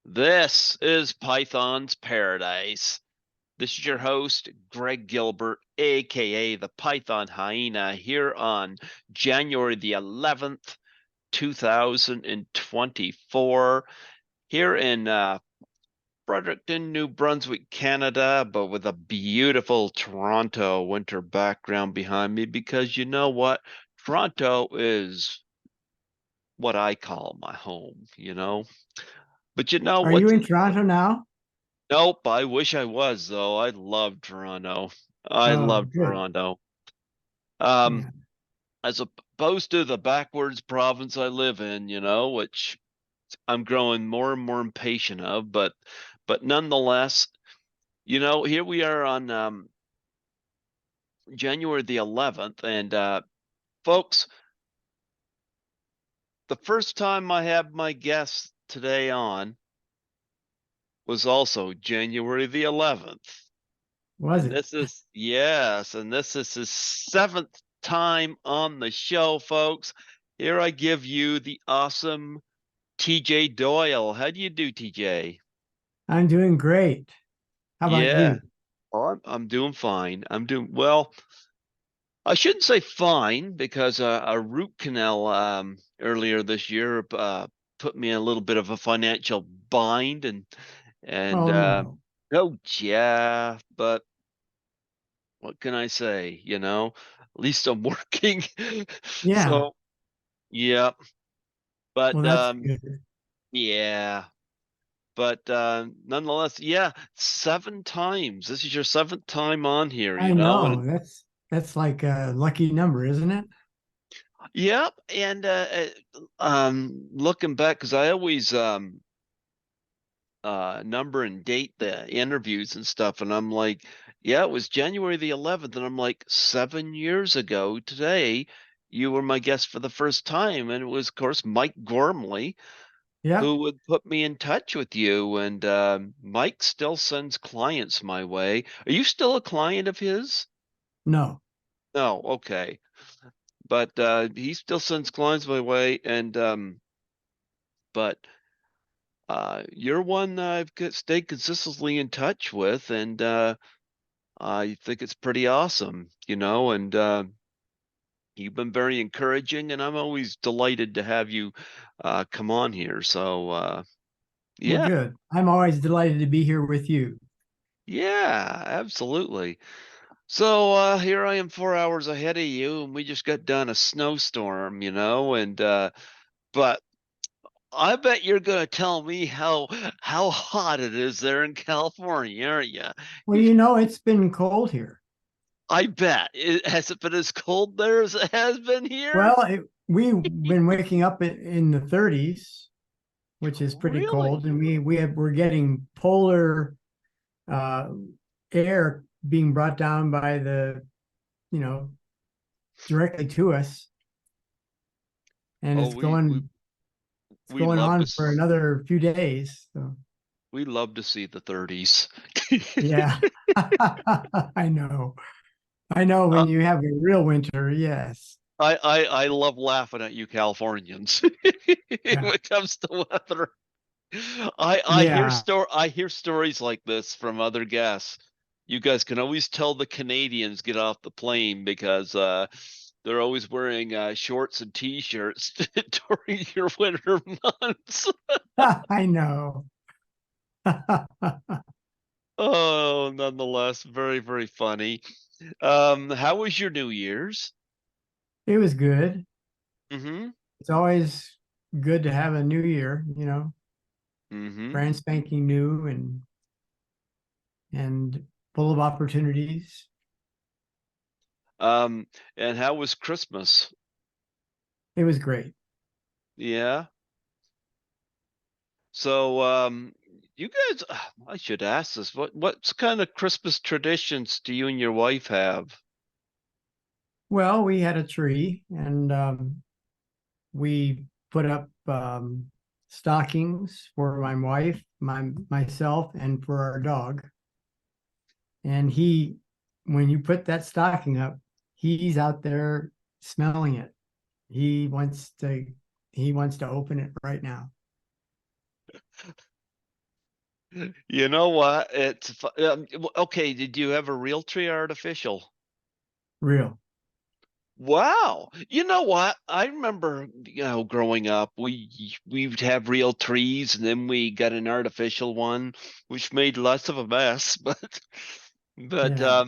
This is Python's Paradise. This is your host, Greg Gilbert, aka the Python Hyena, here on January the 11th, 2024, here in Fredericton, New Brunswick, Canada, but with a beautiful Toronto winter background behind me because you know what? Toronto is what I call my home. But you know Are you what's in Toronto now? Nope, I wish I was though. I love Toronto. I Oh, love good. Toronto. Um, Yeah. as opposed to the backwards province I live in, which I'm growing more and more impatient of, but nonetheless, here we are on January the 11th, and folks, the first time I had my guest today on was also January the 11th. Was And it? this is his seventh time on the show, folks. Here I give you the awesome TJ Doyle. How do you do, TJ? I'm doing great. How about Yeah. you? Oh, I'm doing fine. I'm doing well. I shouldn't say fine because a root canal earlier this year put me in a little bit of a financial bind and Oh, no. oh yeah, but what can I say? At least I'm working. Yeah. So, yeah, but Well, that's good. yeah, but nonetheless, yeah, seven times. This is your seventh time on here, I and know. That's like a lucky number, isn't it? yep, and looking back, because I always number and date the interviews and stuff, and I'm like, yeah, it was January the 11th, and I'm like, 7 years ago today, you were my guest for the first time, and it was, of course, Mike Gormley Yep. who would put me in touch with you, and Mike still sends clients my way. Are you still a client of his? No. No, okay, but he still sends clients my way, and but you're one I've stayed consistently in touch with, and I think it's pretty awesome, and you've been very encouraging, and I'm always delighted to have you come on here. So, Well, yeah, good. I'm always delighted to be here with you. yeah, absolutely. So, here I am 4 hours ahead of you, and we just got done a snowstorm, and but I bet you're gonna tell me how hot it is there in California, aren't you? Well, it's been cold here. I bet. Has it been as cold there as it has been here? We've been waking up in the 30s, which is pretty Really? cold, and we're getting polar uh, air being brought down by you know, directly to us, and Oh, it's we going love to on for another few days. So we love to see the 30s. yeah, I know, I know. Uh, When you have a real winter, yes, I love laughing at you Californians when yeah, it comes to weather. yeah. I hear stories like this from other guests. You guys can always tell the Canadians get off the plane because they're always wearing shorts and t-shirts during your winter months. I know. Oh, nonetheless, very, very funny. How was your New Year's? It was good. Mm-hmm. It's always good to have a new year, Mm-hmm. brand spanking new and full of opportunities. And how was Christmas? It was great. Yeah. So, you guys, I should ask this. What's kind of Christmas traditions do you and your wife have? Well, we had a tree, and we put up stockings for my wife, myself, and for our dog. And when you put that stocking up, he's out there smelling it. He wants to he wants to open it right now. You know what? Okay. Did you have a real tree or artificial? Real. Wow. You know what? I remember, growing up, we'd have real trees and then we got an artificial one, which made less of a mess, but Yeah.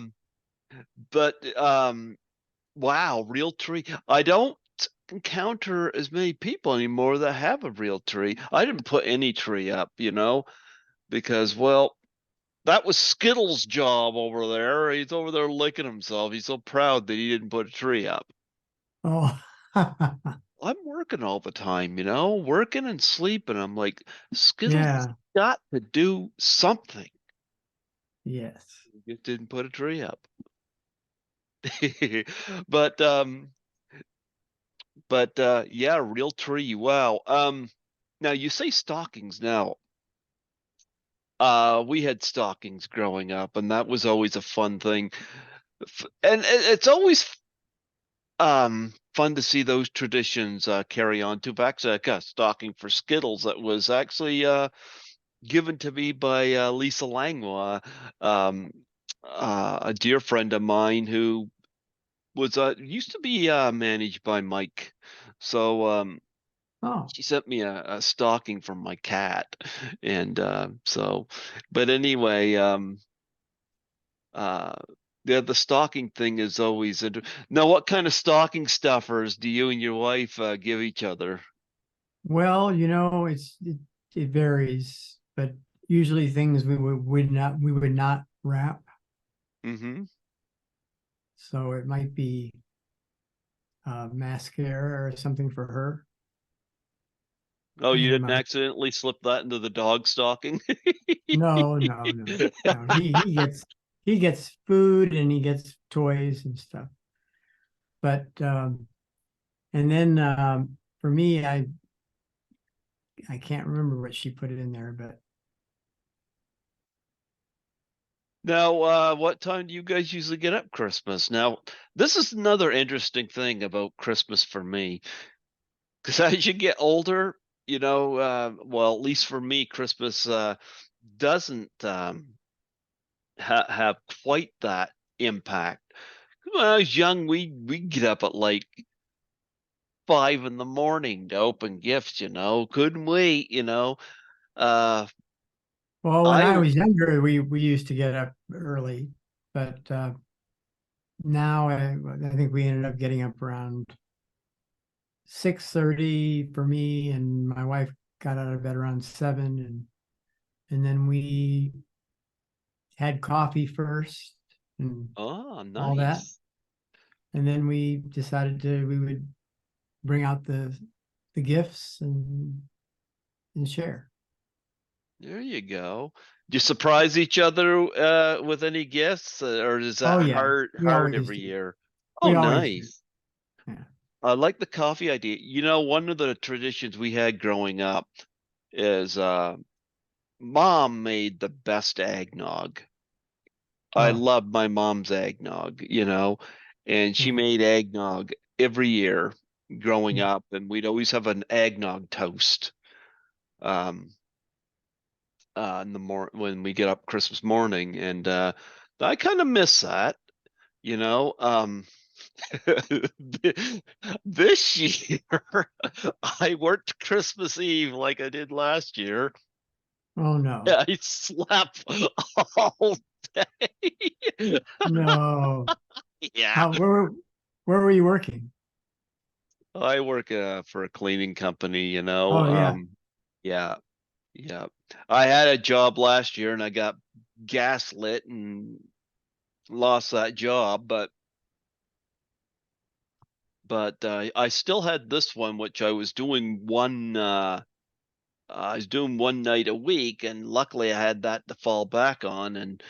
but wow, real tree. I don't encounter as many people anymore that have a real tree. I didn't put any tree up, because well, that was Skittles' job over there. He's over there licking himself. He's so proud that he didn't put a tree up. Oh, I'm working all the time, working and sleeping. I'm like, Skittles has yeah. got to do something. Yes. He just didn't put a tree up. But yeah, real tree. Wow. Now you say stockings now. We had stockings growing up, and that was always a fun thing. And it's always fun to see those traditions carry on too. Back to a stocking for Skittles that was actually given to me by Lisa Langlois, um, a dear friend of mine who was used to be managed by Mike. So Oh, she sent me a stocking from my cat, and but anyway, uh, the stocking thing is always now. What kind of stocking stuffers do you and your wife give each other? well, it varies, but usually things we would not wrap. Hmm. So it might be mascara or something for her. Oh, you And didn't my accidentally slip that into the dog stocking? no, no, no, no. He gets food and he gets toys and stuff. But and then for me, I can't remember what she put it in there, but Now, what time do you guys usually get up Christmas? Now, this is another interesting thing about Christmas for me, because as you get older, well, at least for me, Christmas doesn't have quite that impact. When I was young, we get up at like 5 in the morning to open gifts, couldn't wait, Uh, well, when I I was younger, we used to get up early, but now I think we ended up getting up around 6:30 for me, and my wife got out of bed around 7, and then we had coffee first and oh, all that, nice. and then we would bring out the gifts and share. There you go. Do you surprise each other with any gifts, or is Oh that yeah, we hard always every do. year? Oh, We always do. nice. Yeah. I like the coffee idea. One of the traditions we had growing up is mom made the best eggnog. I Oh love my mom's eggnog, and she yeah. made eggnog every year growing Yeah. up, and we'd always have an eggnog toast. Um, in the when we get up Christmas morning, and I kind of miss that, you know. This year I worked Christmas Eve like I did last year. Oh no. I slept all day. No. Yeah, How where were you working? I work for a cleaning company, Oh yeah. yeah, yeah. I had a job last year and I got gaslit and lost that job, but I still had this one, which I was doing one night a week, and luckily I had that to fall back on. And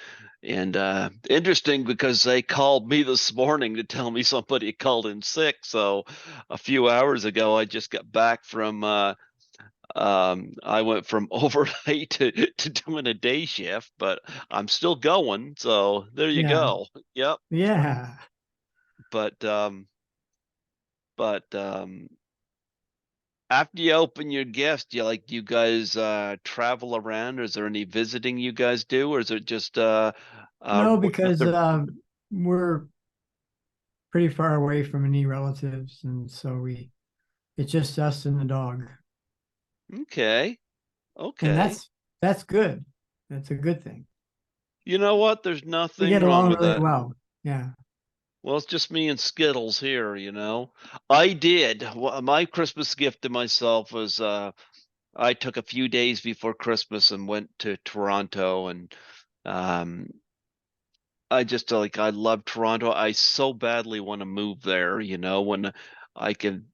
interesting because they called me this morning to tell me somebody called in sick. So a few hours ago, I just got back from I went from overnight to doing a day shift, but I'm still going. So there you Yeah. go. Yep. Yeah. But but after you open your gift, do you guys travel around? Or is there any visiting you guys do, or is it just No, with because the we're pretty far away from any relatives, and so it's just us and the dog, okay, and okay. that's good. That's a good thing. You know what? There's We nothing get wrong along with really that. well. Yeah, Well, it's just me and Skittles here, I did. My Christmas gift to myself was I took a few days before Christmas and went to Toronto, and um I just I love Toronto. I so badly want to move there, when I can.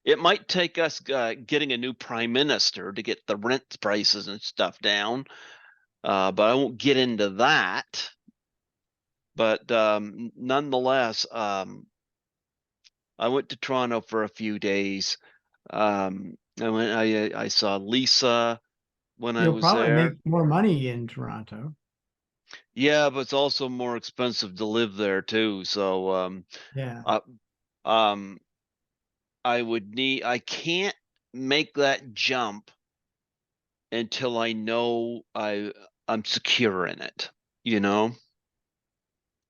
It might take us getting a new prime minister to get the rent prices and stuff down, but I won't get into that. But nonetheless, I went to Toronto for a few days. I saw Lisa when I you'll was probably there. make more money in Toronto. Yeah, but it's also more expensive to live there too. So Yeah, uh, um, I can't make that jump until I know I'm secure in it, you know?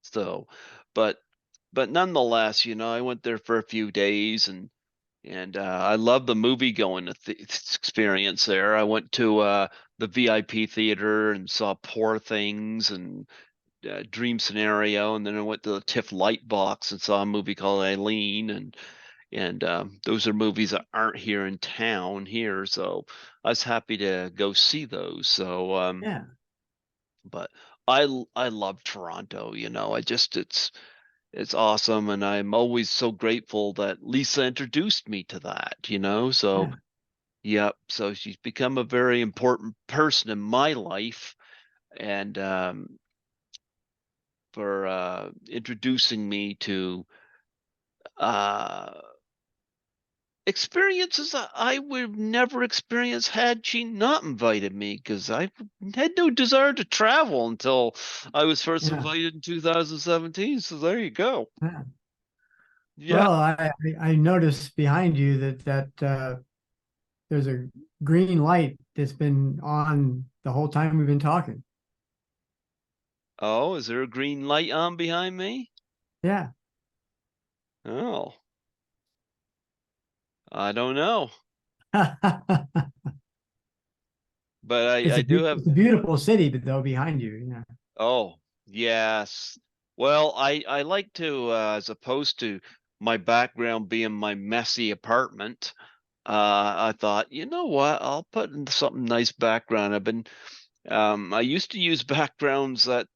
So, but nonetheless, I went there for a few days, and I love the movie going experience there. I went to the VIP theater and saw Poor Things and Dream Scenario, and then I went to the TIFF Lightbox and saw a movie called Eileen, and those are movies that aren't here in town here, so I was happy to go see those. So, yeah, but I love Toronto. I just it's awesome, and I'm always so grateful that Lisa introduced me to that. So yeah, yep. So she's become a very important person in my life, and for introducing me to uh experiences that I would have never experienced had she not invited me, because I had no desire to travel until I was first yeah, invited in 2017. So there you go. yeah. Yeah. Well, I noticed behind you that there's a green light that's been on the whole time we've been talking. Oh, is there a green light on behind me? Yeah. Oh, I don't know. But I do have. It's a beautiful city, but though behind you, yeah, Oh, yes. Well, I like to, as opposed to my background being my messy apartment. I thought, you know what? I'll put in something nice background. I used to use backgrounds that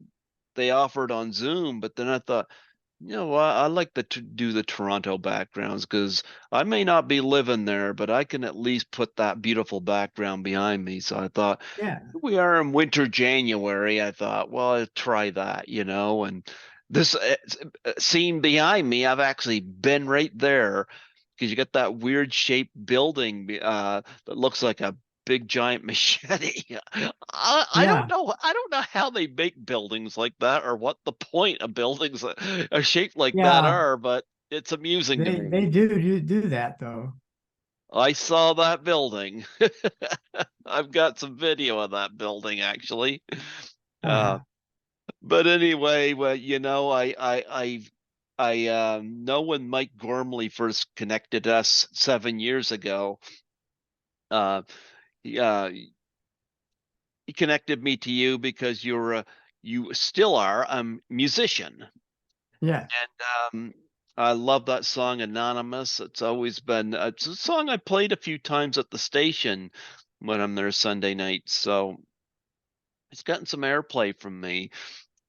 they offered on Zoom, but then I thought, I like to do the Toronto backgrounds because I may not be living there, but I can at least put that beautiful background behind me. So I thought, yeah, we are in winter January. I thought, well, I'll try that. And this scene behind me, I've actually been right there because you got that weird shaped building that looks like a big giant machete. I don't yeah, know. I don't know how they make buildings like that or what the point of buildings that are shaped like that yeah. are, but it's amusing to They me. do that though. I saw that building. I've got some video of that building actually. Uh, Uh-huh. but anyway, well, I know when Mike Gormley first connected us 7 years ago, uh, he, uh, he connected me to you because you still are a musician. Yes, And I love that song Anonymous. It's a song I played a few times at the station when I'm there Sunday nights. So it's gotten some airplay from me.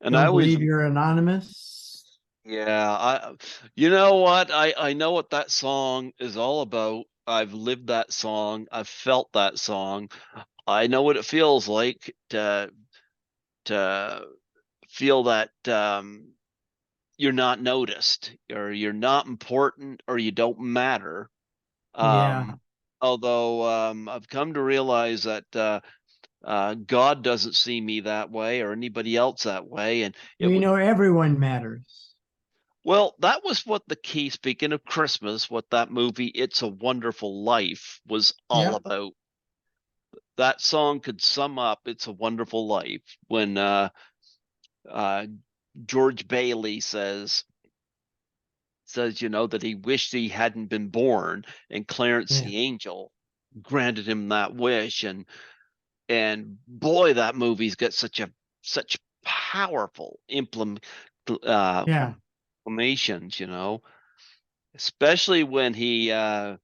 And I don't always believe you're anonymous. Yeah, you know what? I know what that song is all about. I've lived that song. I've felt that song. I know what it feels like to feel that you're not noticed or you're not important or you don't matter. Yeah. Um, although I've come to realize that God doesn't see me that way or anybody else that way, and it We would know everyone matters. Well, that was what the key, speaking of Christmas, what that movie, It's a Wonderful Life, was all Yep. about. That song could sum up It's a Wonderful Life when uh, George Bailey says, that he wished he hadn't been born, and Clarence Yeah. the Angel granted him that wish. And boy, that movie's got such powerful Yeah. implications, especially when he go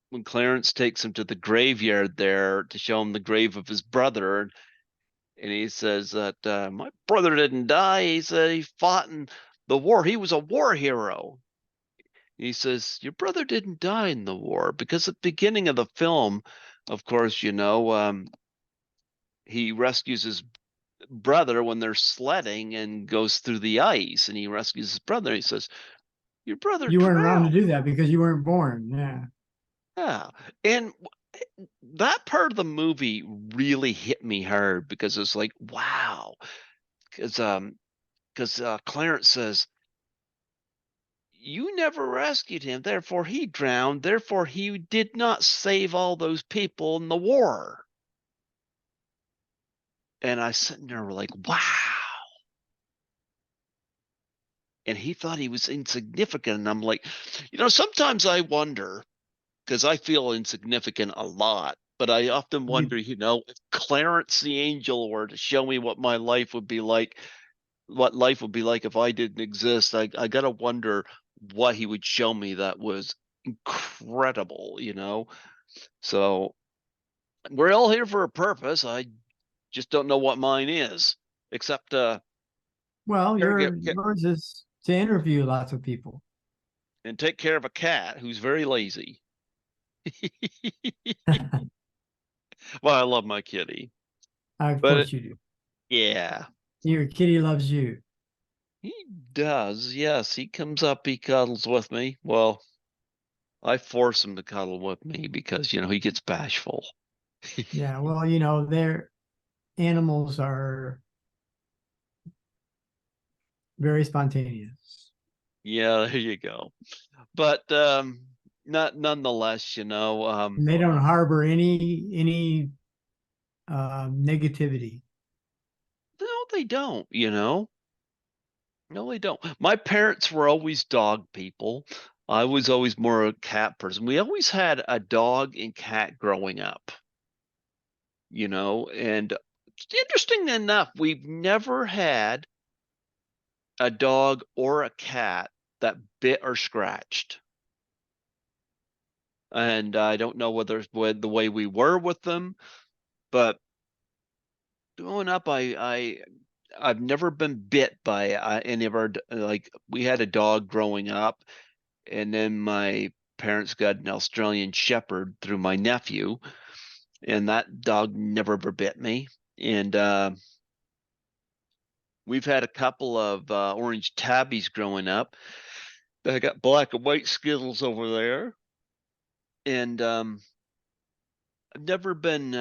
when Clarence takes him to the graveyard there to show him the grave of his brother, and he says that my brother didn't die. He said he fought in the war. He was a war hero. He says your brother didn't die in the war because at the beginning of the film, of course, he rescues his brother when they're sledding and goes through the ice, and he rescues his brother. He says your brother You weren't around to drowned. do that because you weren't born. Yeah. Yeah. And that part of the movie really hit me hard because it's like, wow. Because Clarence says, you never rescued him, therefore he drowned, therefore he did not save all those people in the war. And I sitting there like, wow. And he thought he was insignificant. And I'm like, sometimes I wonder, because I feel insignificant a lot. But I often You, wonder, if Clarence the Angel were to show me what my life would be like, what life would be like if I didn't exist, I gotta wonder what he would show me that was incredible. So we're all here for a purpose. I just don't know what mine is, except well, care- yours is to interview lots of people. and take care of a cat who's very lazy. Well, I love my kitty, Of but course you do. yeah. Your kitty loves you. He does, yes. He comes up, he cuddles with me. Well, I force him to cuddle with me because, he gets bashful. Yeah. Well, their animals are very spontaneous. Yeah, there you go. But not nonetheless, And they don't harbor any negativity. no, they don't. No, they don't. My parents were always dog people. I was always more a cat person. We always had a dog and cat growing up, and interesting enough, we've never had a dog or a cat that bit or scratched. And I don't know whether it's the way we were with them, but growing up, I've never been bit by any of like we had a dog growing up, and then my parents got an Australian Shepherd through my nephew, and that dog never ever bit me. And we've had a couple of orange tabbies growing up. I got black and white Skittles over there, and I've never been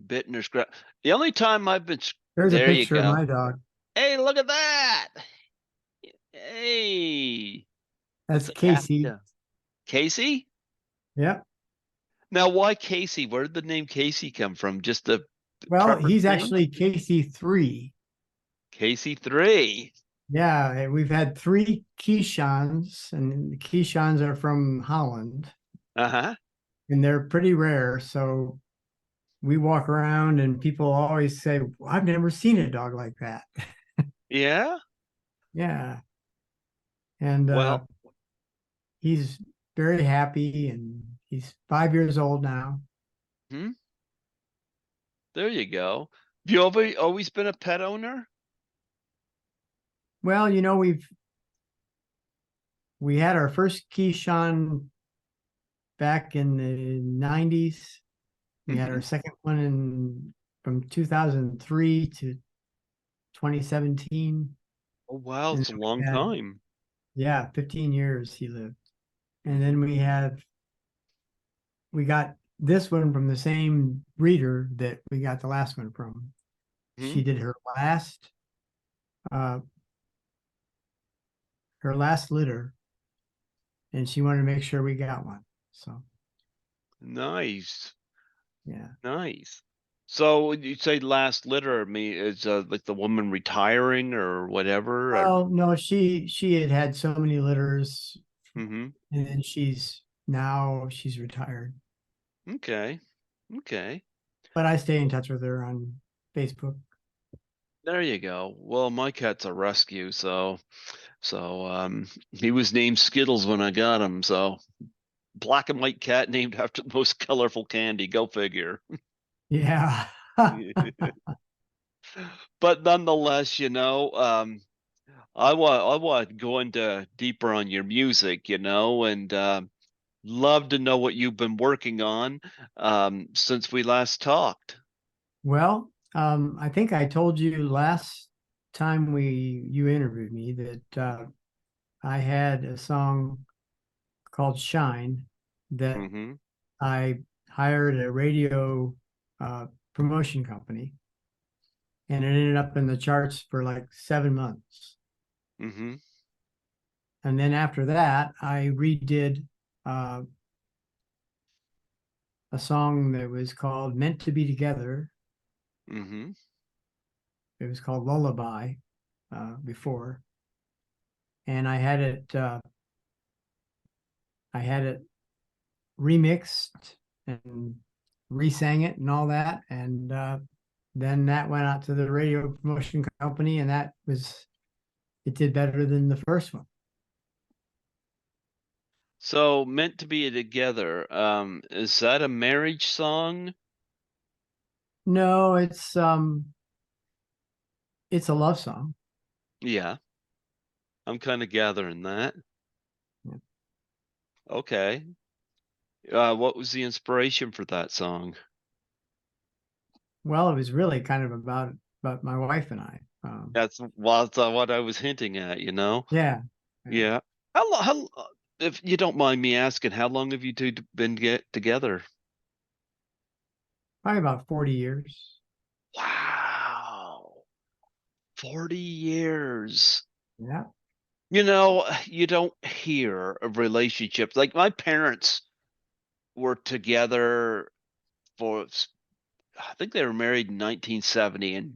bitten or scratched. The only time I've been, There's a there you picture of go. my dog. Hey, look at that. Hey, That's that's a cat. Casey. Casey? Yep. Now, why Casey? Where did the name Casey come from? Just the Well, preference he's name? actually Casey 3. Casey 3. Yeah, we've had 3 Keeshans, and the Keeshans are from Holland, Uh-huh. and they're pretty rare. So we walk around, and people always say, well, I've never seen a dog like that. Yeah. Yeah. And Well, he's very happy, and he's 5 years old now. hmm, there you go. Have you always been a pet owner? Well, we had our first Keyshawn back in the 90s. We had Hmm. our second one from 2003 to 2017. Oh, wow, And it's a then we long had, time. yeah, 15 years he lived. And Hmm. then we got this one from the same breeder that we got the last one from. Hmm. She did her last uh, her last litter, and she wanted to make sure we got one. So Nice. yeah. Nice. So when you say last litter, I mean, is like the woman retiring or whatever? Or... Well, no, she had had so many litters, Mm-hmm. and then she's retired. Okay. Okay. But I stay in touch with her on Facebook. There you go. Well, my cat's a rescue, so he was named Skittles when I got him. So black and white cat named after the most colorful candy. Go figure. Yeah. But nonetheless, I want to go into deeper on your music, and love to know what you've been working on since we last talked. Well, I think I told you last time you interviewed me that I had a song called Shine that Mm-hmm. I hired a radio promotion company, and it ended up in the charts for like 7 months. Mm-hmm. And then after that, I redid uh, a song that was called Meant to Be Together. Mm-hmm. It was called Lullaby before. And I had it remixed and resang it and all that. And then that went out to the radio promotion company, and it did better than the first one. So meant to be together. Is that a marriage song? No, it's a love song. Yeah, I'm kind of gathering that. Okay. What was the inspiration for that song? Well, it was really kind of about my wife and I. That's what I was hinting at. Yeah, yeah, Yeah. If you don't mind me asking, how long have you two been get together? probably about 40 years. Wow. 40 years. Yeah, You don't hear of relationships. Like my parents were together I think they were married in 1970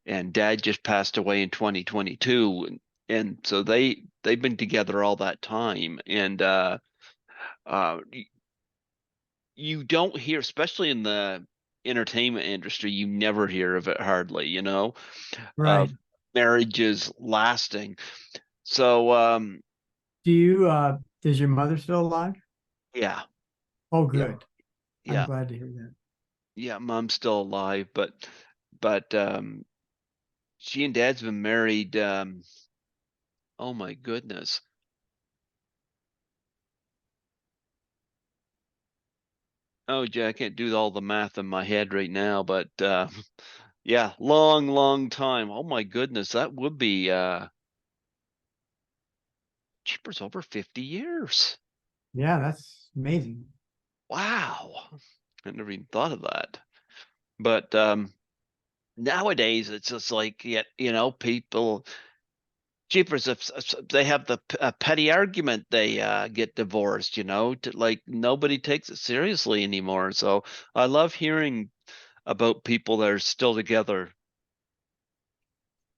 and dad just passed away in 2022 and so they've been together all that time and uh you don't hear, especially in the entertainment industry, you never hear of it hardly, of right. marriages lasting. So, Is your mother still alive? yeah, Oh, yeah, good. I'm yeah, glad to hear that. yeah. Mom's still alive, but she and dad's been married. Oh my goodness. Oh, Jay, I can't do all the math in my head right now, but yeah, long, long time. Oh my goodness, that would be cheapers over 50 years. Yeah, that's amazing. Wow. I never even thought of that. But nowadays it's just like people jeepers if they have a petty argument they get divorced, like nobody takes it seriously anymore. So I love hearing about people that are still together.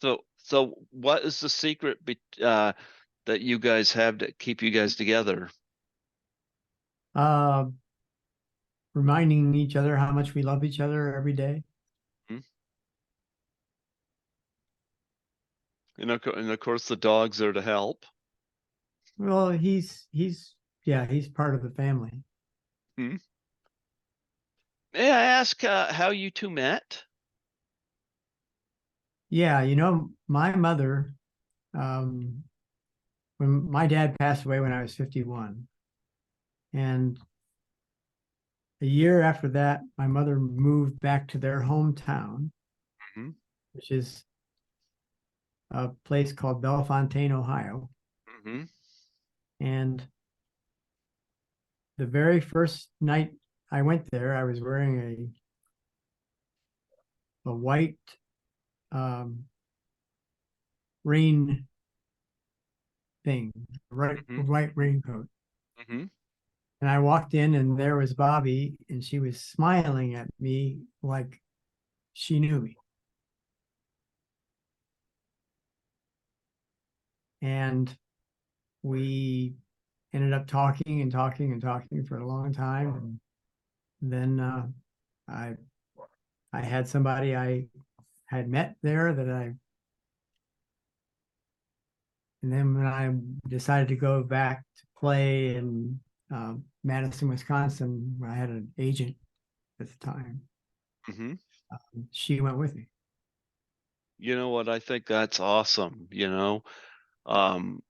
So what is the secret that you guys have to keep you guys together? Uh, Reminding each other how much we love each other every day. Hmm? And of course the dogs are to help. Well, yeah, he's part of the family. Hmm? May I ask how you two met? Yeah, my mother, um, when my dad passed away when I was 51, and a year after that, my mother moved back to their hometown, Hmm. which is a place called Bellefontaine, Ohio. Hmm. And the very first night I went there, I was wearing a white um, rain thing, right, Mhm. white raincoat. Mhm. And I walked in and there was Bobby and she was smiling at me like she knew me. And we ended up talking and talking and talking for a long time. And then I I had somebody I had met there that I, and then when I decided to go back to play in Madison, Wisconsin, I had an agent at the time. Mhm. She went with me. You know what? I think that's awesome, you know? Um,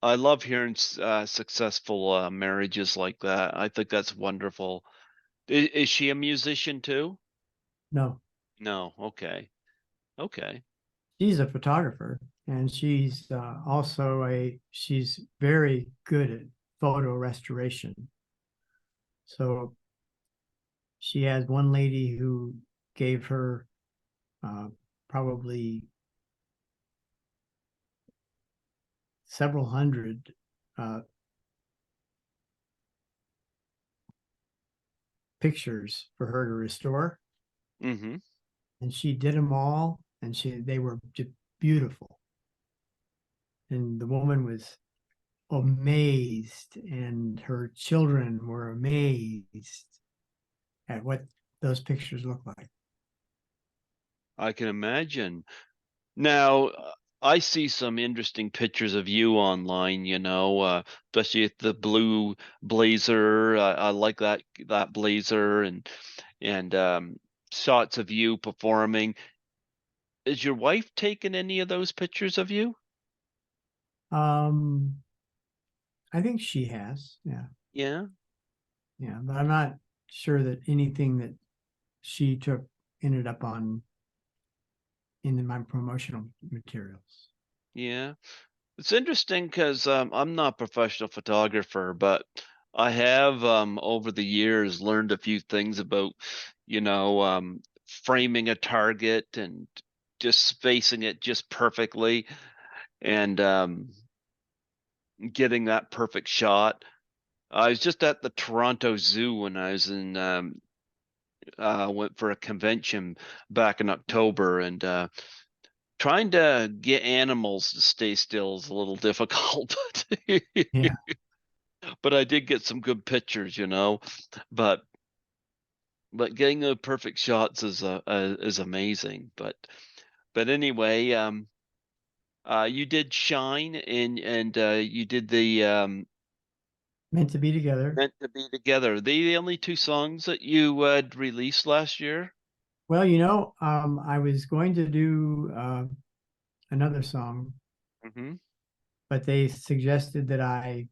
I love hearing successful marriages like that. I think that's wonderful. Is she a musician too? No, No. Okay. Okay. she's a photographer and she's also she's very good at photo restoration. So she has one lady who gave her uh, probably several hundred uh, pictures for her to restore, Mhm. and she did them all, and they were just beautiful. And the woman was amazed, and her children were amazed at what those pictures look like. I can imagine. Now, I see some interesting pictures of you online, you know, especially with the blue blazer. I like that blazer and shots of you performing. Is your wife taking any of those pictures of you? Um, I think she has, yeah, Yeah. yeah, but I'm not sure that anything that she took ended up on in my promotional materials. Yeah. It's interesting because I'm not a professional photographer, but I have over the years learned a few things about, framing a target and just spacing it just perfectly and getting that perfect shot. I was just at the Toronto Zoo when I was in went for a convention back in October and trying to get animals to stay still is a little difficult, Yeah, but I did get some good pictures, you know. But getting the perfect shots is amazing. But anyway, you did Shine and you did the meant to be together. Meant to Be Together. The only two songs that you released last year. Well, I was going to do another song, Hmm. but they suggested that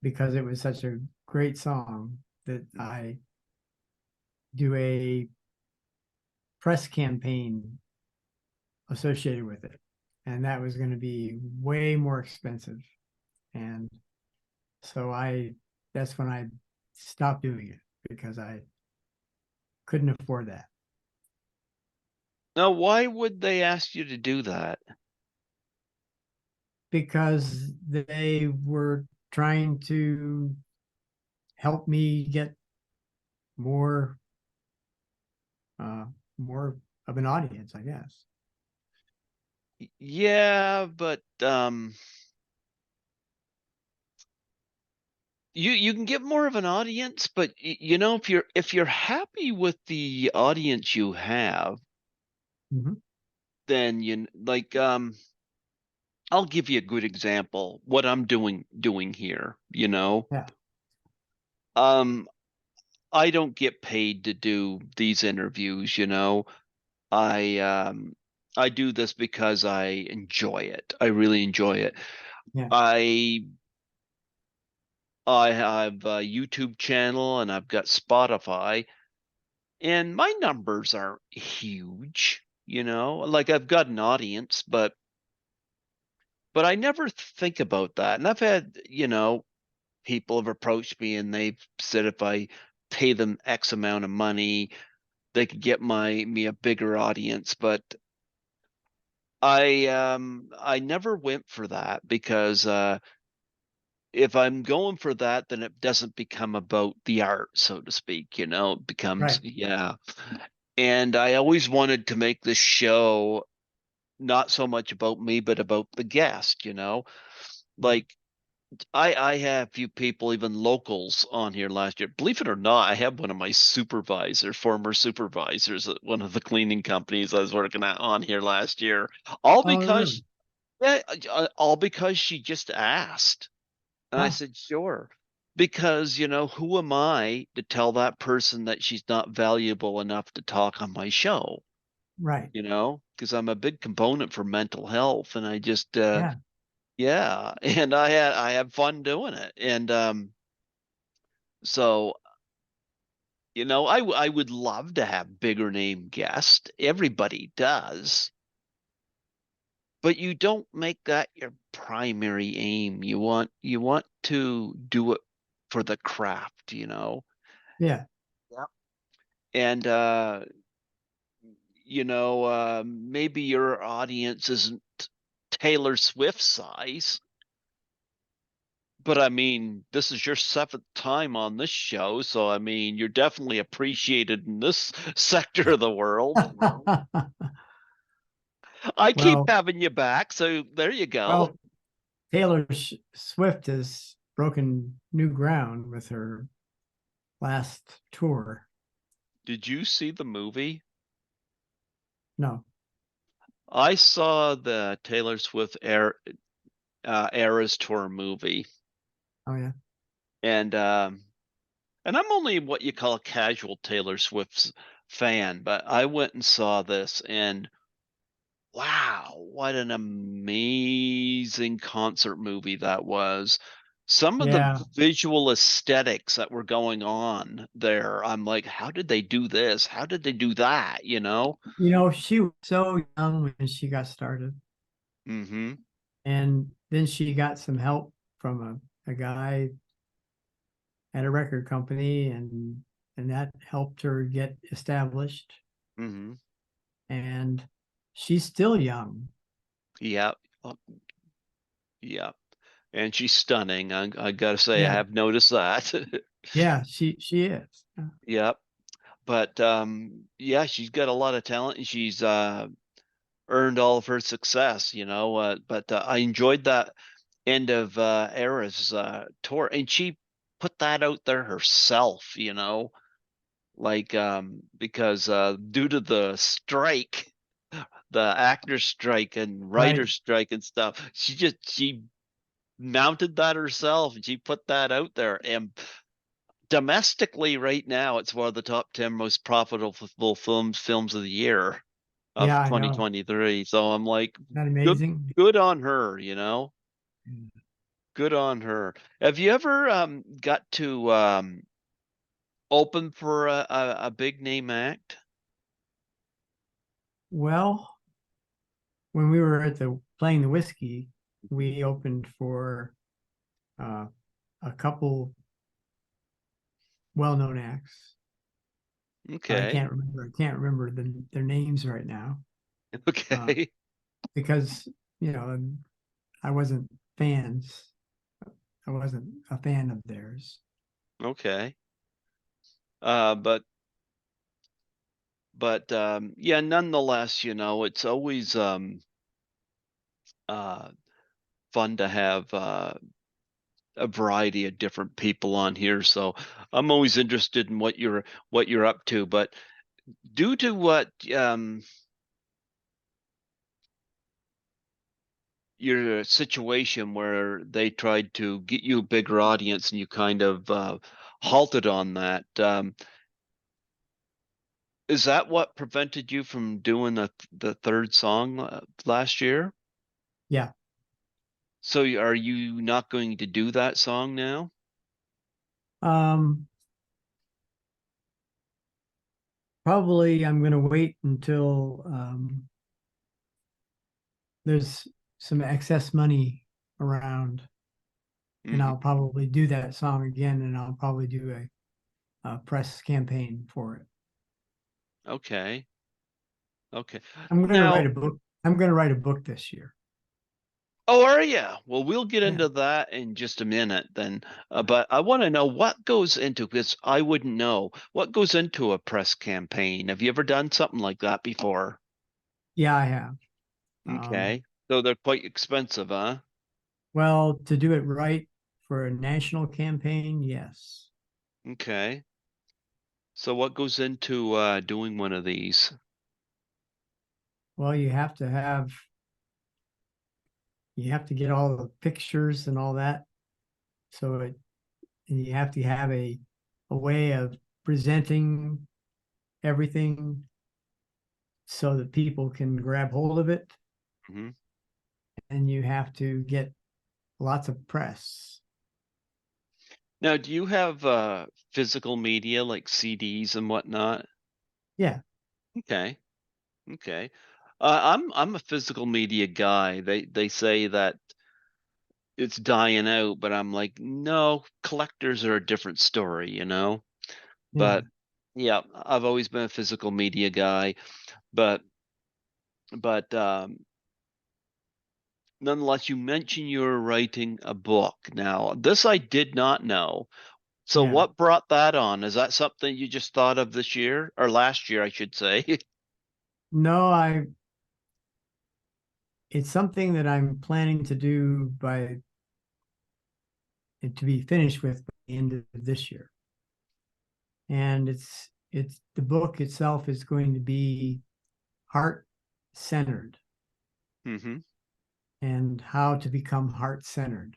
because it was such a great song, that I do a press campaign associated with it. And that was going to be way more expensive. And so that's when I stopped doing it because I couldn't afford that. Now, why would they ask you to do that? Because they were trying to help me get more uh, more of an audience, I guess. Yeah, but you can get more of an audience, but if you're happy with the audience you have, Mhm. then I'll give you a good example. What I'm doing here, you know. Yeah, Um, I don't get paid to do these interviews, you know. I um I do this because I enjoy it. I really enjoy it. yeah, I I have a YouTube channel and I've got Spotify, and my numbers aren't huge, you know. Like I've got an audience, but I never think about that. And I've had, people have approached me and they've said if I pay them X amount of money, they could get me a bigger audience. But I never went for that because if I'm going for that, then it doesn't become about the art, so to speak, you know, it becomes, Right. yeah. And I always wanted to make this show not so much about me, but about the guest, you know. Like I have a few people, even locals, on here last year. Believe it or not, I had one of my supervisors, former supervisors at one of the cleaning companies I was working at on here last year. All Oh, because, really? yeah, all because she just asked. And I Huh. said, sure. Because, you know, who am I to tell that person that she's not valuable enough to talk on my show? Right. You know, because I'm a big component for mental health, and I just, Yeah. yeah, and I had fun doing it, and so you know, I would love to have bigger name guests. Everybody does, but you don't make that your primary aim. You want to do it for the craft, you know. Yeah. Yep. And you know, maybe your audience isn't Taylor Swift size, but I mean, this is your seventh time on this show, so I mean, you're definitely appreciated in this sector of the world, you know. I keep Well, having you back, so there you go. well, Swift has broken new ground with her last tour. Did you see the movie? No. I saw the Taylor Swift Eras Tour movie, Oh, yeah. and I'm only what you call a casual Taylor Swift fan, but I went and saw this, and wow, what an amazing concert movie that was. Some of the Yeah. visual aesthetics that were going on there, I'm like, how did they do this? How did they do that? You know? You know, she was so young when she got started. Mm-hmm. And then she got some help from a guy at a record company, and that helped her get established. Mm-hmm. And she's still young. Yep. Yep. And she's stunning. I gotta say, I Yeah. have noticed that. Yeah, she is. Yep. But yeah, she's got a lot of talent, and she's earned all of her success, you know. But I enjoyed that end of Era's tour, and she put that out there herself, you know, like because due to the strike, the actors strike and Right. writers strike and stuff, she mounted that herself, and she put that out there. And domestically, right now, it's one of the top 10 most profitable films of the year Yeah, of I know. 2023. So I'm like, Isn't that good amazing? good on her, you know. Good on her. Have you ever got to open for a big name act? Well, when we were at the playing the whiskey, we opened for uh, a couple well-known acts. Okay. I can't remember their names right now, uh, Okay. because you know I wasn't fans. I wasn't a fan of theirs. Okay. But yeah, nonetheless, you know, it's always uh fun to have a variety of different people on here. So I'm always interested in what you're up to. But due to what your situation where they tried to get you a bigger audience and you kind of halted on that, is that what prevented you from doing the third song last year? Yeah. So are you not going to do that song now? Um, Probably I'm going to wait until there's some excess money around, and Hmm. I'll probably do that song again, and I'll probably do a press campaign for it. Okay. Okay. I'm going to write Now, a book. I'm going to write a book this year. Oh, are you? Well, we'll get Yeah. into that in just a minute then. But I want to know what goes into this. I wouldn't know what goes into a press campaign. Have you ever done something like that before? Yeah, I have. Um, Okay. So they're quite expensive, huh? well, to do it right for a national campaign, yes. Okay. So what goes into doing one of these? Well, you have to get all the pictures and all that. So it and you have to have a way of presenting everything so that people can grab hold of it. Hmm. And you have to get lots of press. Now, do you have physical media like CDs and whatnot? Yeah, Okay. Okay. I'm a physical media guy. They say that it's dying out, but I'm like, no, collectors are a different story, you know? yeah. But yeah, I've always been a physical media guy, but but nonetheless, you mentioned you were writing a book. Now, this I did not know. So Yeah. what brought that on? Is that something you just thought of this year or last year, I should say? No, I it's something that I'm planning to do by to be finished with by the end of this year. And it's the book itself is going to be heart centered Hmm. and how to become heart centered.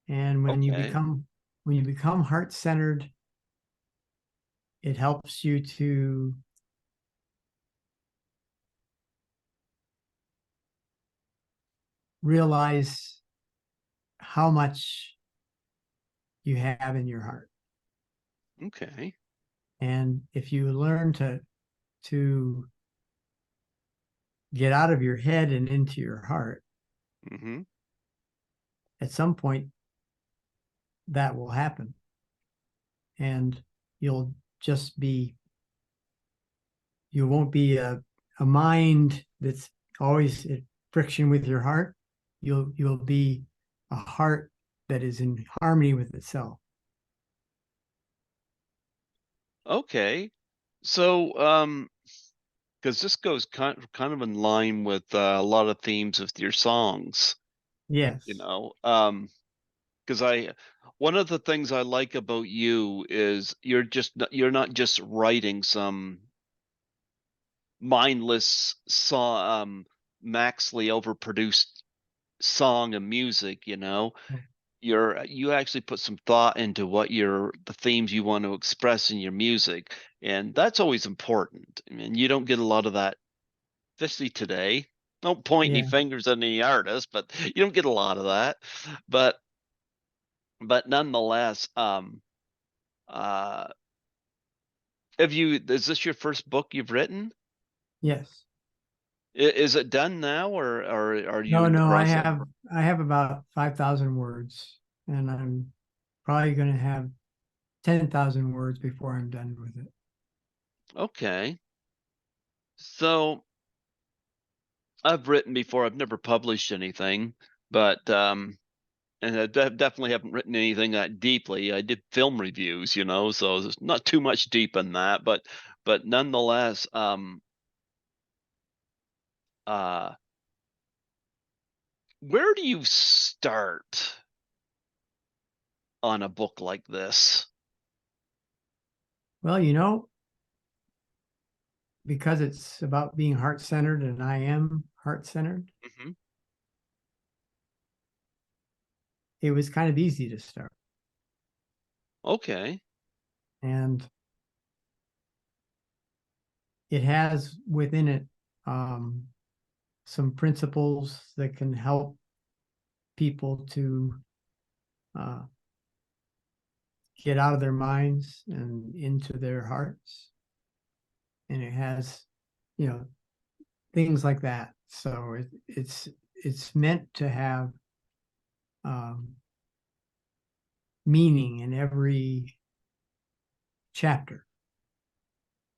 And Okay. when you become heart centered, it helps you to realize how much you have in your heart. Okay. And if you learn to get out of your head and into your heart, Hmm. at some point that will happen. And you'll just be you won't be a mind that's always at friction with your heart. You'll be a heart that is in harmony with itself. Okay. So, because this goes kind of in line with a lot of themes of your songs, you Yes. know. Because one of the things I like about you is you're not just writing some mindless song, maxly overproduced song and music, you know. You actually put some thought into what the themes you want to express in your music, and that's always important. I mean, you don't get a lot of that, especially today. Don't point any Yeah. fingers at any artist, but you don't get a lot of that. But but nonetheless, uh, is this your first book you've written? Yes. Is it done now, or are you No, in the no, process? I have about 5,000 words and I'm probably going to have 10,000 words before I'm done with it. Okay. So I've written before. I've never published anything, but and I definitely haven't written anything that deeply. I did film reviews, you know, so there's not too much deep in that, but nonetheless, uh, where do you start on a book like this? Well, because it's about being heart centered and I am heart centered, Hmm. it was kind of easy to start. Okay. And it has within it um, some principles that can help people to uh, get out of their minds and into their hearts. And it has, you know, things like that. So it's meant to have um, meaning in every chapter,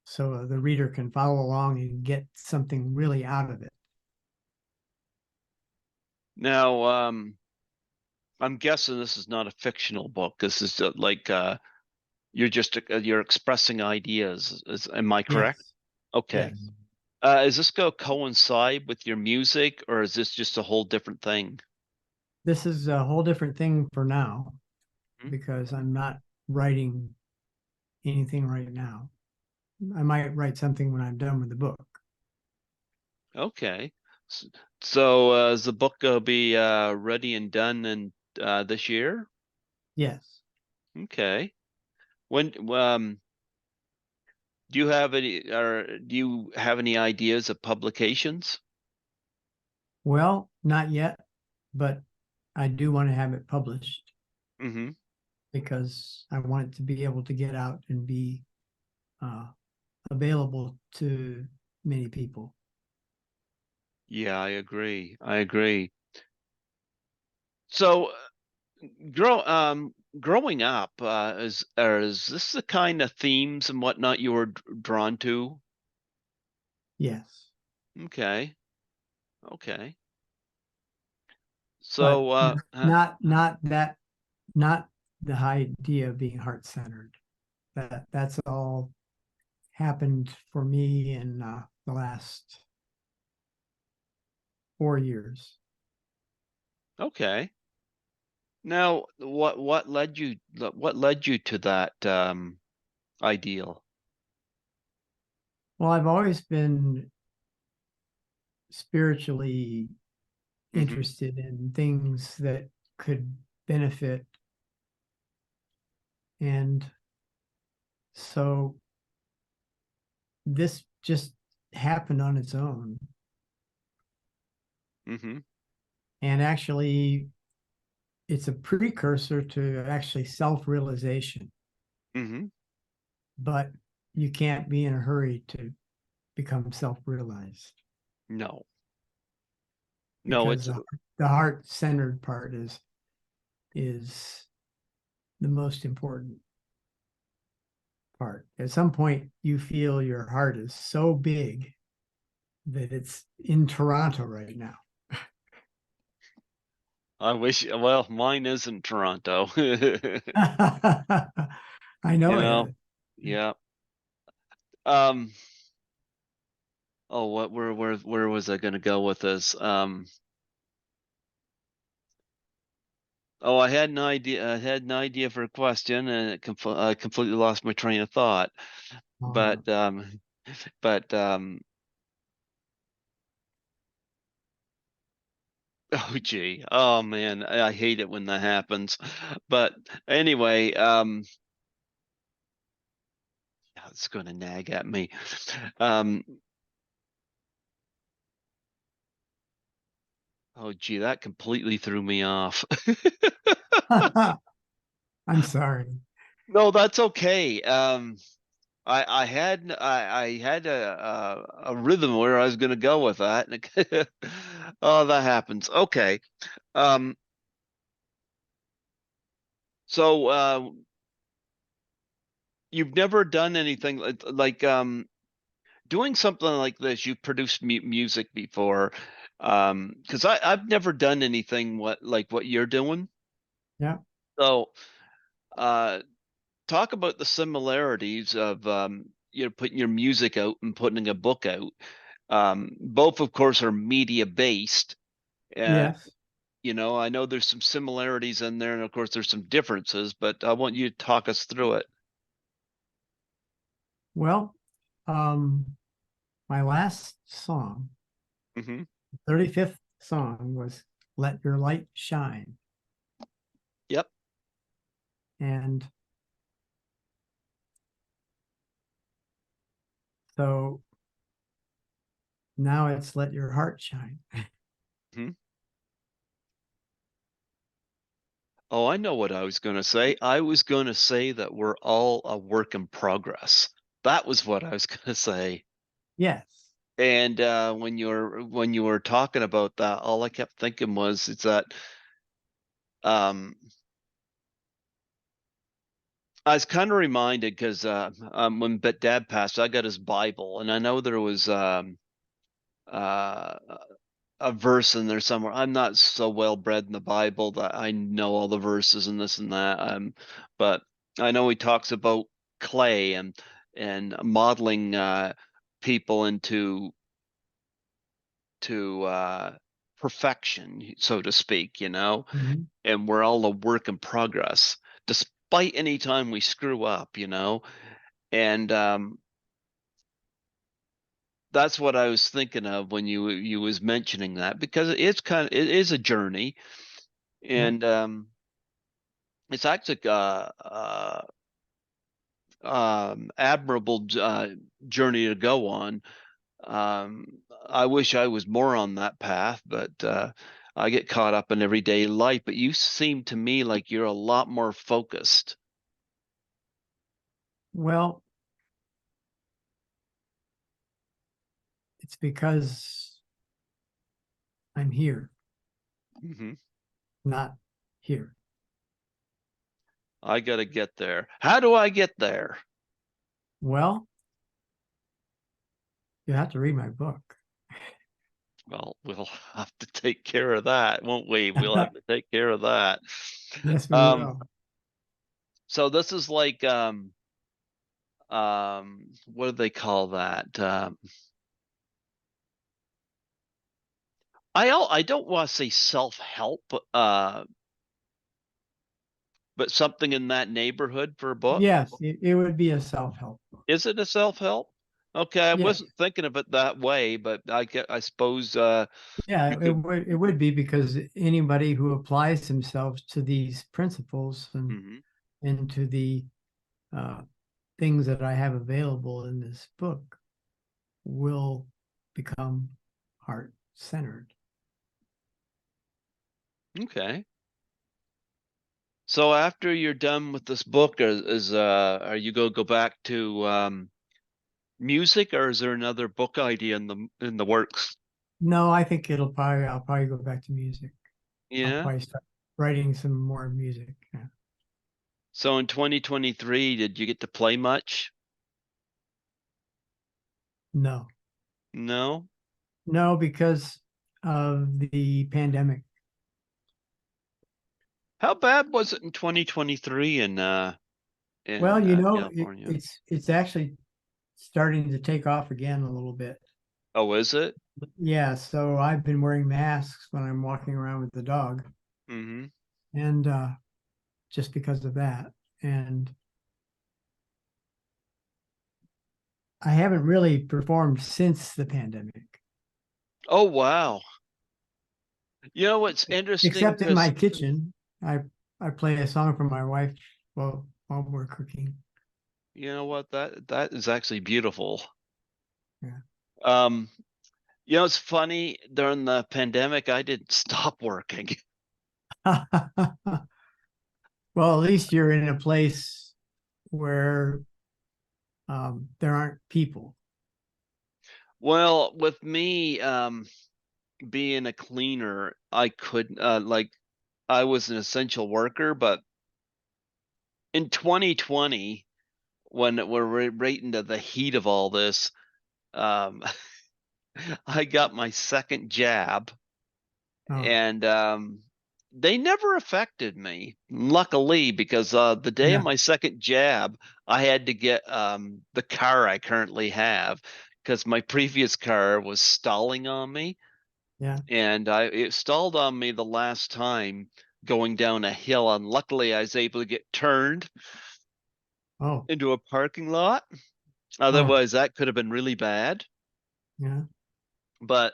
so the reader can follow along and get something really out of it. Now, I'm guessing this is not a fictional book. This is like you're just you're expressing ideas. Am I correct? Yes, Okay. yes. Is this going to coincide with your music, or is this just a whole different thing? This is a whole different thing for now Hmm? because I'm not writing anything right now. I might write something when I'm done with the book. Okay. S- So, is the book going to be ready and done in this year? Yes. Okay. When do you have any ideas of publications? Well, not yet, but I do want to have it published Mm-hmm. because I want it to be able to get out and be uh, available to many people. Yeah, I agree. I agree. So, growing up, is this the kind of themes and whatnot you were drawn to? Yes, Okay. Okay. but So, not that not the idea of being heart centered. That's all happened for me in the last 4 years. okay. Now, what led you to that ideal? Well, I've always been spiritually Mm-hmm. interested in things that could benefit, and so this just happened on its own. Mm-hmm. And actually, it's a precursor to actually self realization, Mm-hmm. but you can't be in a hurry to become self realized No. No, because it's the heart centered part is the most important part. At some point, you feel your heart is so big that it's in Toronto right now. I wish, well, mine isn't Toronto. You I know know, it. yeah. Um, oh, where was I gonna go with this? Oh, I had an idea for a question and I completely lost my train of thought. Uh, But but oh gee. Oh man, I hate it when that happens. But anyway, yeah, it's going to nag at me. Um, oh gee, that completely threw me off. I'm sorry. No, that's okay. I had a rhythm where I was going to go with that, and oh, that happens. Okay. Um, so you've never done anything like doing something like this. You've produced music before, because I've never done anything what you're doing. Yeah. So, uh, talk about the similarities of putting your music out and putting a book out. Both, of course, are media based. Uh, Yes. I know there's some similarities in there, and of course, there's some differences. But I want you to talk us through it. Well, um, my last song, Hmm. 35th song, was Let Your Light Shine. Yep. And so now it's Let Your Heart Shine. Hmm. Oh, I know what I was going to say. I was going to say that we're all a work in progress. That was what I was going to say. Yes. And when you were talking about that, all I kept thinking was it's that um, I was kind of reminded because when Dad passed, I got his Bible, and I know there was uh, a verse in there somewhere. I'm not so well bred in the Bible that I know all the verses and this and that. But I know he talks about clay and modeling people into to perfection, so to speak, you know, Mhm. and we're all a work in progress, despite any time we screw up, you know. And that's what I was thinking of when you was mentioning that, because it is a journey, Yep. and it's actually admirable journey to go on. I wish I was more on that path, but I get caught up in everyday life. But you seem to me like you're a lot more focused. Well, it's because I'm here, Hmm. not here. I got to get there. How do I get there? Well, you have to read my book. Well, we'll have to take care of that, won't we? We'll have to take care of that. Yes, we Um, will. so this is like what do they call that? I don't want to say self-help, but something in that neighborhood for a book. Yes, it would be a self-help book. Is it a self-help? Okay, I Yes. wasn't thinking of it that way, but I suppose you Yeah, could. it would be because anybody who applies themselves to these principles Mhm. and to the uh, things that I have available in this book will become heart centered. Okay. So after you're done with this book, are you going to go back to music, or is there another book idea in the works? No, I think I'll probably go back to music. I'll Yeah. probably start writing some more music. Yeah. So in 2023, did you get to play much? No, No. no, because of the pandemic. How bad was it in 2023 Well, in California? it's actually starting to take off again a little bit. Oh, is it? Yeah, so I've been wearing masks when I'm walking around with the dog, Mm-hmm. and just because of that. And I haven't really performed since the pandemic, Oh, wow. You know what's interesting? except in my Because kitchen. I I play a song for my wife while we're cooking. you know what, that is actually beautiful. Yeah. Um, you know, it's funny, during the pandemic, I didn't stop working. Well, at least you're in a place where there aren't people. Well, with me, being a cleaner, I could like I was an essential worker, but in 2020, when we're right into the heat of all this, um, I got my second jab, Oh, and they never affected me. Luckily, because the day of yeah, my second jab, I had to get the car I currently have, because my previous car was stalling on me, yeah. and it stalled on me the last time going down a hill, and luckily I was able to get turned Oh, into a parking lot. oh, Otherwise, that could have been really bad. yeah. But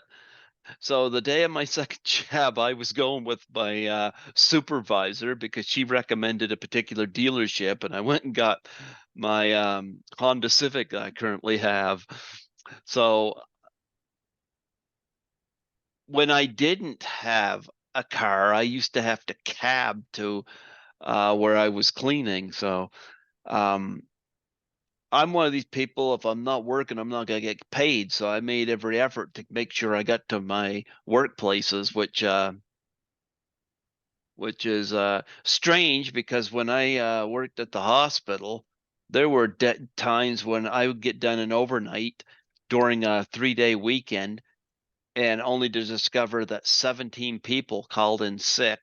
so the day of my second jab, I was going with my supervisor because she recommended a particular dealership, and I went and got my Honda Civic I currently have. So when I didn't have a car, I used to have to cab to where I was cleaning. So um, I'm one of these people, if I'm not working, I'm not gonna get paid. So I made every effort to make sure I got to my workplaces, which is strange, because when I worked at the hospital, there were times when I would get done an overnight during a 3-day weekend, and only to discover that 17 people called in sick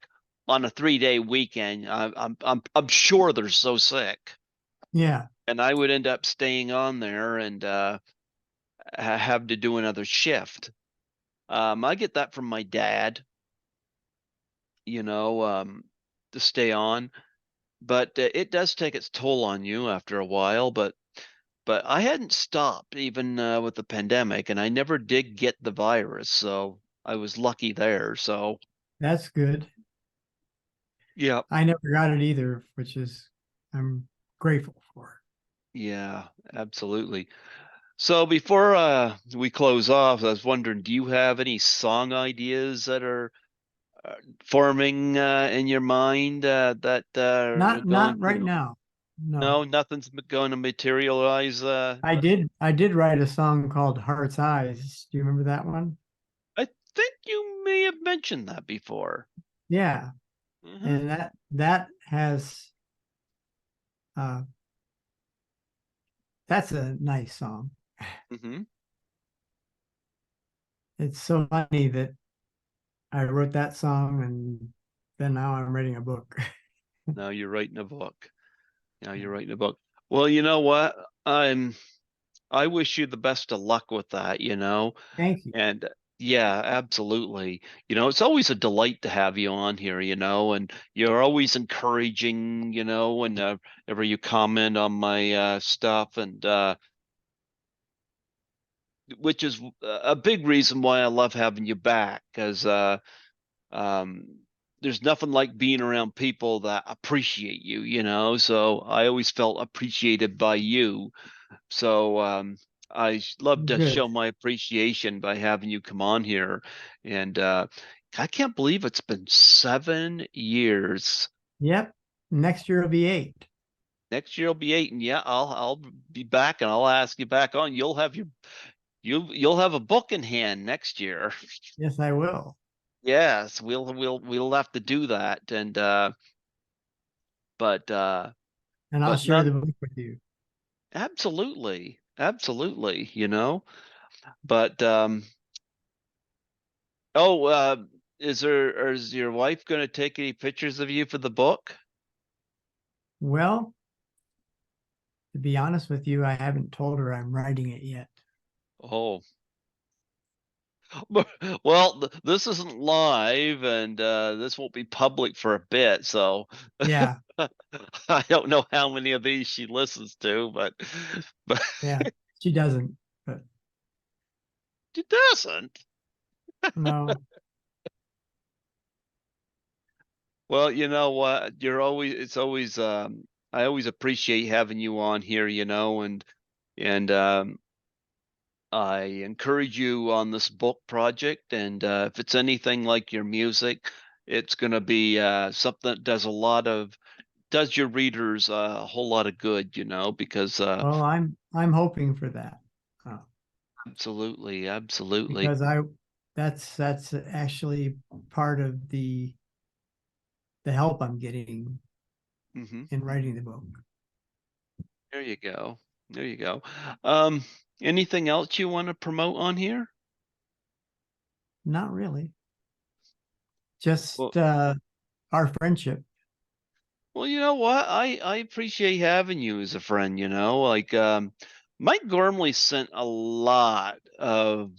on a 3-day weekend. I'm sure they're so sick, Yeah, and I would end up staying on there and have to do another shift. I get that from my dad, you know, to stay on, but it does take its toll on you after a while. But I hadn't stopped even with the pandemic, and I never did get the virus, so I was lucky there. So that's good. yeah, I never got it either, which is I'm grateful for. yeah, absolutely. So before we close off, I was wondering, do you have any song ideas that are uh, forming in your mind that are Not going right to? now. No. No, nothing's going to materialize. I did write a song called Heart's Eyes. Do you remember that one? I think you may have mentioned that before. Yeah. Hmm. And that has uh that's a nice song. Hmm. It's so funny that I wrote that song and then now I'm writing a book. Now you're writing a book. Now you're writing a book. Well, you know what? I wish you the best of luck with that, Thank you. and yeah, absolutely. It's always a delight to have you on here, and you're always encouraging, whenever you comment on my stuff and which is a big reason why I love having you back because um there's nothing like being around people that appreciate you, so I always felt appreciated by you. So love to Good. show my appreciation by having you come on here. And I can't believe it's been 7 years. Yep. Next year will be 8. Next year will be 8, and yeah, I'll be back and I'll ask you back on. You'll have a book in hand next year. Yes, I will. Yes, we'll have to do that. And but And I'll but share the none book with you. absolutely, absolutely, But oh, is your wife going to take any pictures of you for the book? Well, to be honest with you, I haven't told her I'm writing it yet. Oh, well, this isn't live, and this won't be public for a bit, so Yeah, I don't know how many of these she listens to, but yeah. She doesn't, but she doesn't. no. Well, you know what? It's always I always appreciate having you on here, and I encourage you on this book project, and if it's anything like your music, it's going to be something that does your readers a whole lot of good, because Well, I'm hoping for that. Uh, absolutely, absolutely. because I that's actually part of the help I'm getting Hmm. in writing the book. There you go. There you go. Um, Anything else you want to promote on here? Not really. Well, Just our friendship. well, you know what? I appreciate having you as a friend, like Mike Gormley sent a lot of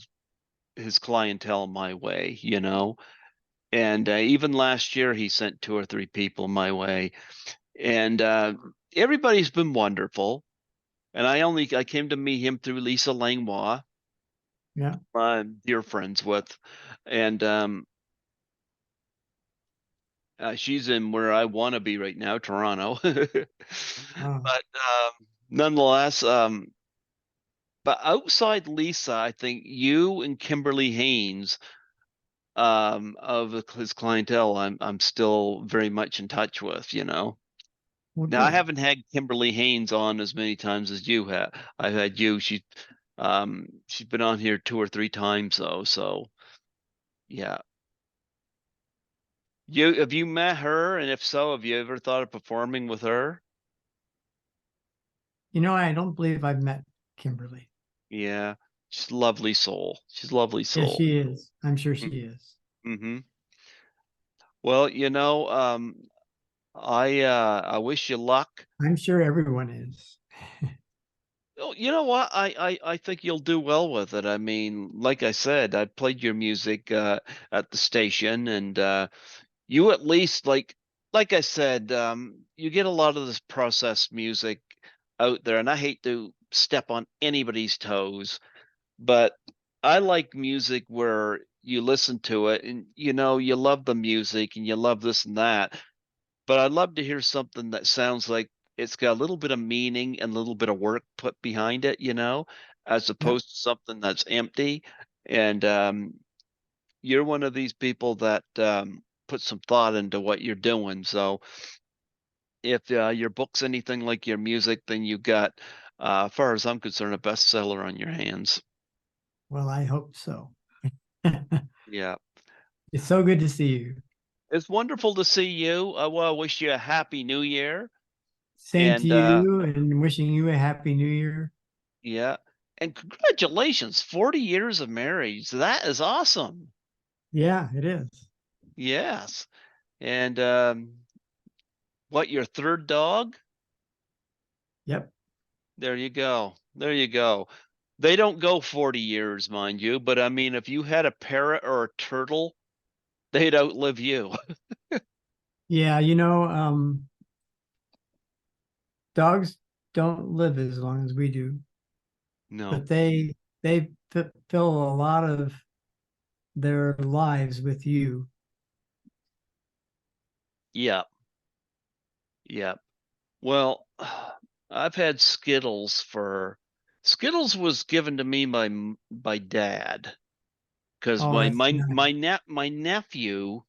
his clientele my way, and even last year he sent 2 or 3 people my way, and everybody's been wonderful. And I came to meet him through Lisa Langlois, Yeah. I'm dear friends with, and she's in where I want to be right now, Toronto. Uh, But nonetheless, but outside Lisa, I think you and Kimberly Haynes of his clientele, I'm still very much in touch with, well, Now I good. haven't had Kimberly Haynes on as many times as you have. I've had you. She's been on here 2 or 3 times though, so yeah. Have you met her? And if so, have you ever thought of performing with her? I don't believe I've met Kimberly. Yeah. She's a lovely soul. She's a lovely Yes, soul. she is. I'm sure she is. Mm-hmm. Well, I wish you luck. I'm sure everyone is. Oh, you know what? I think you'll do well with it. I mean, like I said, I played your music at the station, and you at least like I said, you get a lot of this processed music out there, and I hate to step on anybody's toes, but I like music where you listen to it and you love the music and you love this and that. But I'd love to hear something that sounds like it's got a little bit of meaning and a little bit of work put behind it, as Yep. opposed to something that's empty. And you're one of these people that put some thought into what you're doing. So if your book's anything like your music, then you got, as far as I'm concerned, a bestseller on your hands. Well, I hope so. Yeah. It's so good to see you. It's wonderful to see you. Well, I wish you a happy new year. Same to And you, and wishing you a happy new year. yeah. And congratulations, 40 years of marriage. That is awesome. Yeah, it is. Yes. And what, your third dog? Yep. There you go. There you go. They don't go 40 years, mind you, but I mean, if you had a parrot or a turtle, they'd outlive you. Yeah, dogs don't live as long as we do, No. but they fill a lot of their lives with you. Yeah. Yeah. Well, I've had Skittles was given to me by dad because Oh, my that's my nice. my nephew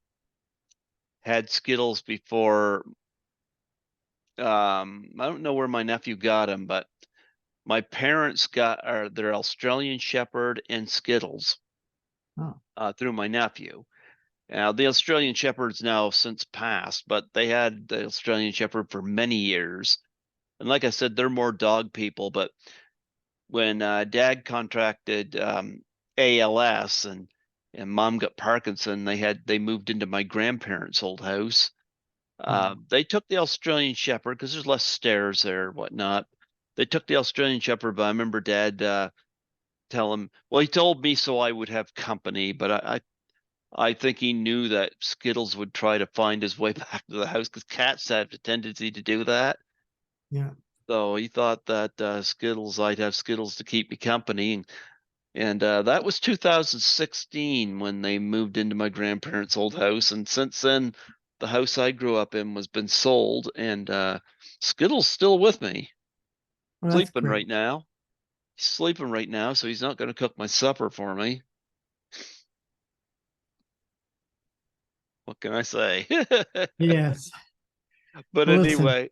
had Skittles before. I don't know where my nephew got him, but my parents got their Australian Shepherd and Skittles Oh, through my nephew. Now the Australian Shepherd's now since passed, but they had the Australian Shepherd for many years. And like I said, they're more dog people. But when Dad contracted ALS and Mom got Parkinson, they moved into my grandparents' old house. oh, They took the Australian Shepherd because there's less stairs there and whatnot. They took the Australian Shepherd, but I remember Dad tell him. Well, he told me so I would have company, but I think he knew that Skittles would try to find his way back to the house because cats have a tendency to do that. yeah. So he thought that I'd have Skittles to keep me company, and that was 2016 when they moved into my grandparents' old house. And since then, the house I grew up in was been sold, and Skittles still with me, Well, that's sleeping right great. now. He's sleeping right now, so he's not going to cook my supper for me. What can I say? Yes. But Well, listen, anyway,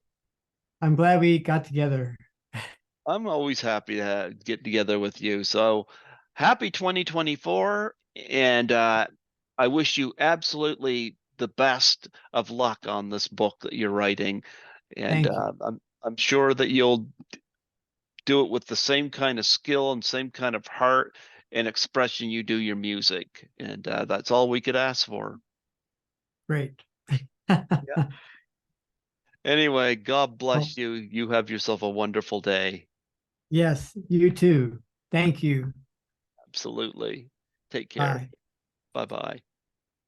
I'm glad we got together. I'm always happy to get together with you. So happy 2024, and I wish you absolutely the best of luck on this book that you're writing. And Thank you. I'm sure that you'll do it with the same kind of skill and same kind of heart and expression you do your music. And that's all we could ask for. Great. Yeah. Anyway, God Well, bless you. You have yourself a wonderful day. yes, you too. Thank you. Absolutely. Take care. Bye. Bye bye.